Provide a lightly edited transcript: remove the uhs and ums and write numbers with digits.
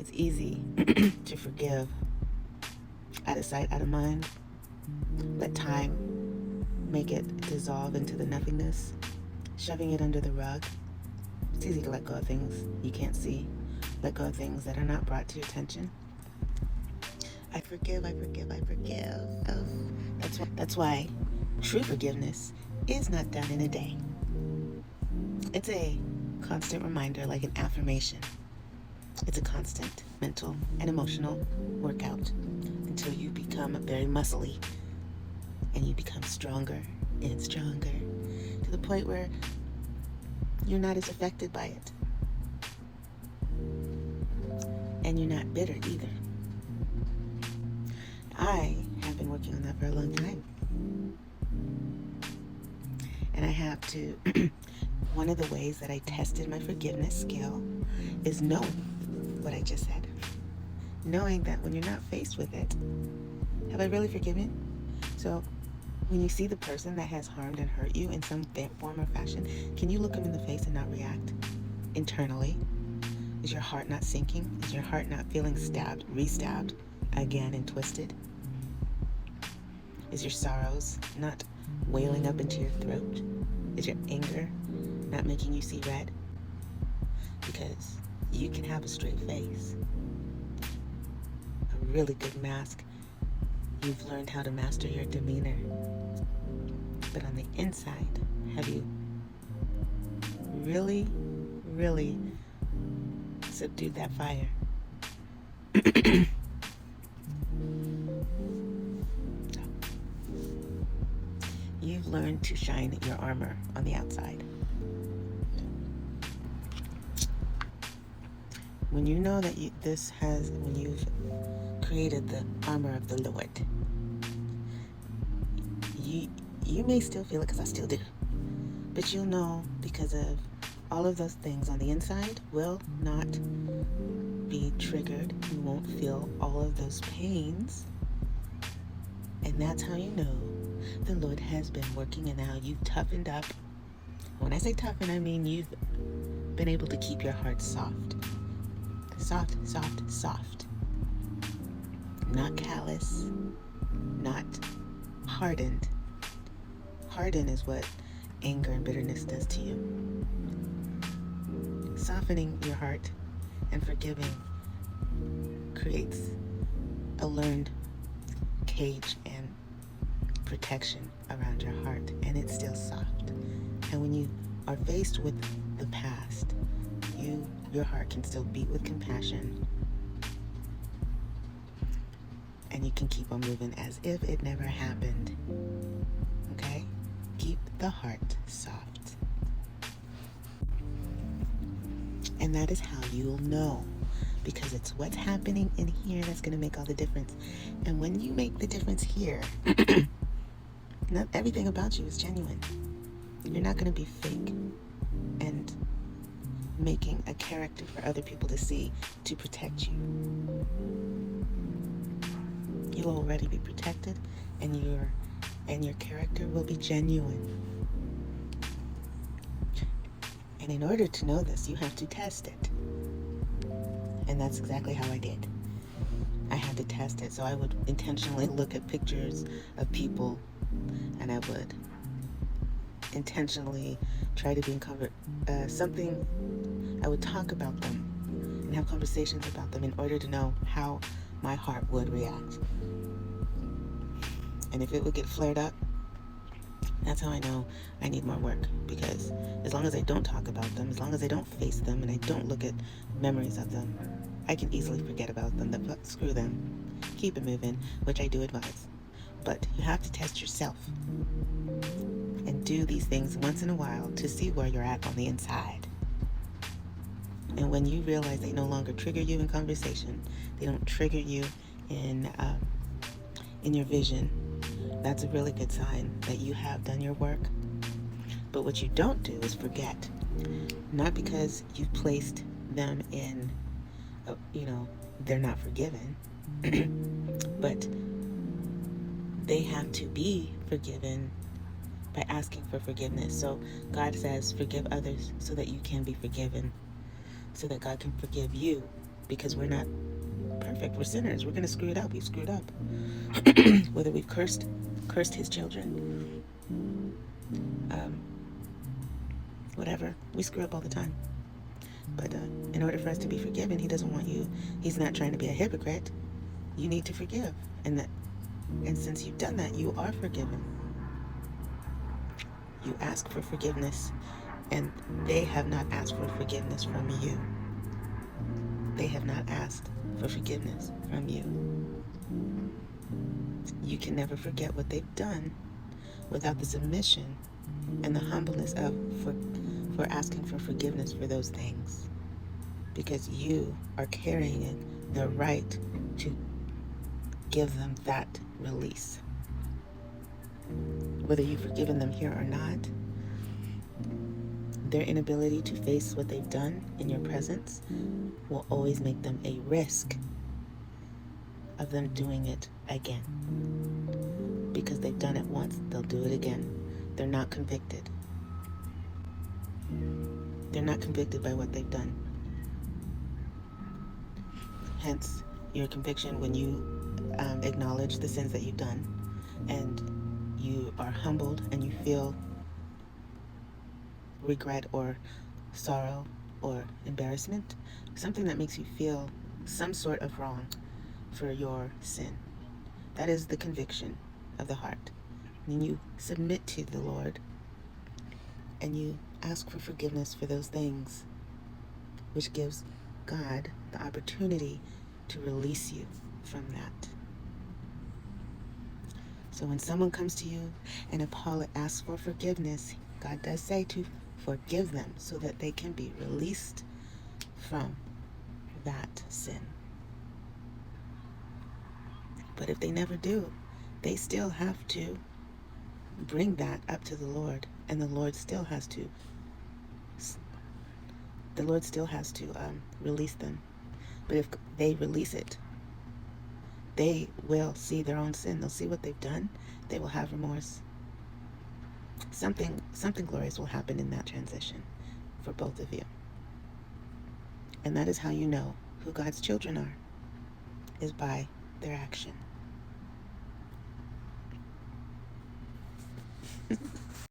It's easy to forgive out of sight, out of mind. Let time make it dissolve into the nothingness, shoving it under the rug. It's easy to let go of things you can't see, let go of things that are not brought to your attention. I forgive, I forgive, I forgive. That's why true forgiveness is not done in a day. It's a constant reminder, like an affirmation. It's a constant mental and emotional workout until you become very muscly and you become stronger and stronger to the point where you're not as affected by it. And you're not bitter either. I have been working on that for a long time. And I have to, one of the ways that I tested my forgiveness skill is knowing what I just said. Knowing that when you're not faced with it, have I really forgiven? So when you see the person that has harmed and hurt you in some form or fashion, can you look them in the face and not react internally? Is your heart not sinking? Is your heart not feeling stabbed, re-stabbed again and twisted? Is your sorrows not wailing up into your throat? Is your anger not making you see red? Because you can have a straight face, a really good mask. You've learned how to master your demeanor. But on the inside, have you really, really subdued that fire? You've learned to shine your armor on the outside. When you know that when you've created the armor of the Lord, you may still feel it, because I still do, but you'll know, because of all of those things on the inside will not be triggered. You won't feel all of those pains, and that's how you know the Lord has been working and now you've toughened up. When I say toughen, I mean you've been able to keep your heart soft. Soft, soft, soft. Not callous, not hardened. Harden is what anger and bitterness does to you. Softening your heart and forgiving creates a learned cage and protection around your heart, and it's still soft. And when you are faced with the past, your heart can still beat with compassion, and you can keep on moving as if it never happened. Okay? Keep the heart soft. And that is how you'll know, because it's what's happening in here that's going to make all the difference. And when you make the difference here, not everything about you is genuine. You're not going to be fake and making a character for other people to see to protect you. You'll already be protected, and your character will be genuine. And in order to know this, you have to test it. And that's exactly how I did. I had to test it. So I would intentionally look at pictures of people, and I would intentionally try to be in something. I would talk about them and have conversations about them in order to know how my heart would react. And if it would get flared up, that's how I know I need more work. Because as long as I don't talk about them, as long as I don't face them, and I don't look at memories of them, I can easily forget about them. Screw them. Keep it moving, which I do advise. But you have to test yourself and do these things once in a while to see where you're at on the inside. And when you realize they no longer trigger you in conversation, they don't trigger you in your vision, that's a really good sign that you have done your work. But what you don't do is forget. Not because you've placed them in, they're not forgiven, but they have to be forgiven by asking for forgiveness. So God says, forgive others so that you can be forgiven, so that God can forgive you because we're not perfect. We're sinners. We're going to screw it up. We've screwed up. Whether we've cursed his children, um, whatever. We screw up all the time. But in order for us to be forgiven, he doesn't want you. He's not trying to be a hypocrite. You need to forgive. And since you've done that, you are forgiven. You ask for forgiveness, and they have not asked for forgiveness from you. They have not asked for forgiveness from you. You can never forget what they've done without the submission and the humbleness of for asking for forgiveness for those things, because you are carrying the right to give them that release. Whether you've forgiven them here or not, their inability to face what they've done in your presence will always make them a risk of them doing it again. Because they've done it once, they'll do it again. They're not convicted. They're not convicted by what they've done. Hence, your conviction when you acknowledge the sins that you've done, and you are humbled and you feel regret or sorrow or embarrassment, something that makes you feel some sort of wrong for your sin. That is the conviction of the heart. And you submit to the Lord and you ask for forgiveness for those things, which gives God the opportunity to release you from that. So when someone comes to you and asks for forgiveness, God does say to forgive them so that they can be released from that sin. But if they never do, they still have to bring that up to the Lord, and the Lord still has to release them. But if they release it, they will see their own sin. They'll see what they've done. They will have remorse. Something glorious will happen in that transition for both of you. And that is how you know who God's children are, is by their action.